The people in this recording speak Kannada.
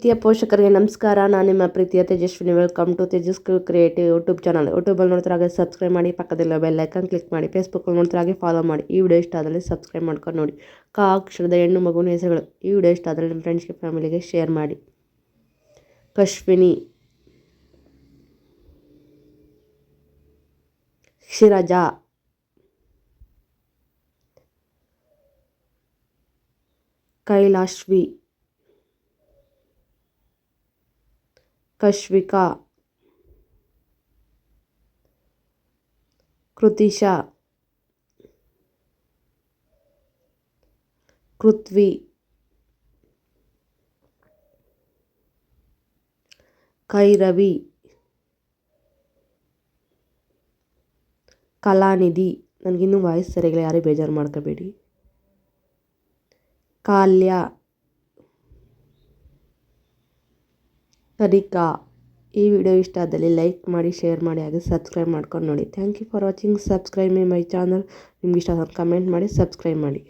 ಪ್ರೀತಿಯ ಪೋಷಕರಿಗೆ ನಮಸ್ಕಾರ. ನಾನು ನಿಮ್ಮ ಪ್ರೀತಿಯ Tejaswini. Welcome to Tejas creative YouTube channel. ಯೂಟ್ಯೂಬಲ್ಲಿ ನೋಡ್ತಾರೆ ಸಬ್ಸ್ಕ್ರೈಬ್ ಮಾಡಿ, ಪಕ್ಕದಲ್ಲಿರೋ ಬೆಲ್ ಐಕಾನ್ ಕ್ಲಿಕ್ ಮಾಡಿ. ಫೇಸ್ಬುಕ್ಕಲ್ಲಿ ನೋಡ್ತಾರೆ ಫಾಲೋ ಮಾಡಿ. ಈ ವಿಡಿಯೋ ಇಷ್ಟ ಆದಲ್ಲಿ ಸಬ್ಸ್ಕ್ರೈಬ್ ಮಾಡ್ಕೊಂಡು ನೋಡಿ. ಕ ಅಕ್ಷರದ ಹೆಣ್ಣು ಮಗುವಿನ ಹೆಸರುಗಳು. ಈ ವಿಡಿಯೋ ಇಷ್ಟ ಆದರೆ ನಿಮ್ಮ ಫ್ರೆಂಡ್ಸ್ಗೆ ಫ್ಯಾಮಿಲಿಗೆ ಶೇರ್ ಮಾಡಿ. ಕಶ್ವಿನಿ, ಶಿರಜಾ, ಕೈಲಾಶ್ವಿ, ಕಶ್ವಿಕಾ, ಕೃತಿಶಾ, ಕೃತ್ವಿ, ಕೈರವಿ, ಕಲಾನಿಧಿ. ನನಗಿನ್ನೂ ವಾಯ್ಸ್ ಸರಿಗಿಲ್ಲ, ಯಾರೇ ಬೇಜಾರು ಮಾಡ್ಕೋಬೇಡಿ. ಕಾಲ್ಯ, ಕನಿಕಾ. ಈ ವಿಡಿಯೋ ಇಷ್ಟ ಆದಲ್ಲಿ ಲೈಕ್ ಮಾಡಿ, ಶೇರ್ ಮಾಡಿ, ಹಾಗೆ ಸಬ್ಸ್ಕ್ರೈಬ್ ಮಾಡ್ಕೊಂಡು ನೋಡಿ. Thank you for watching. Subscribe my channel. ನಿಮ್ಗೆ ಇಷ್ಟ ಆದ್ರೆ ಕಮೆಂಟ್ ಮಾಡಿ, ಸಬ್ಸ್ಕ್ರೈಬ್ ಮಾಡಿ.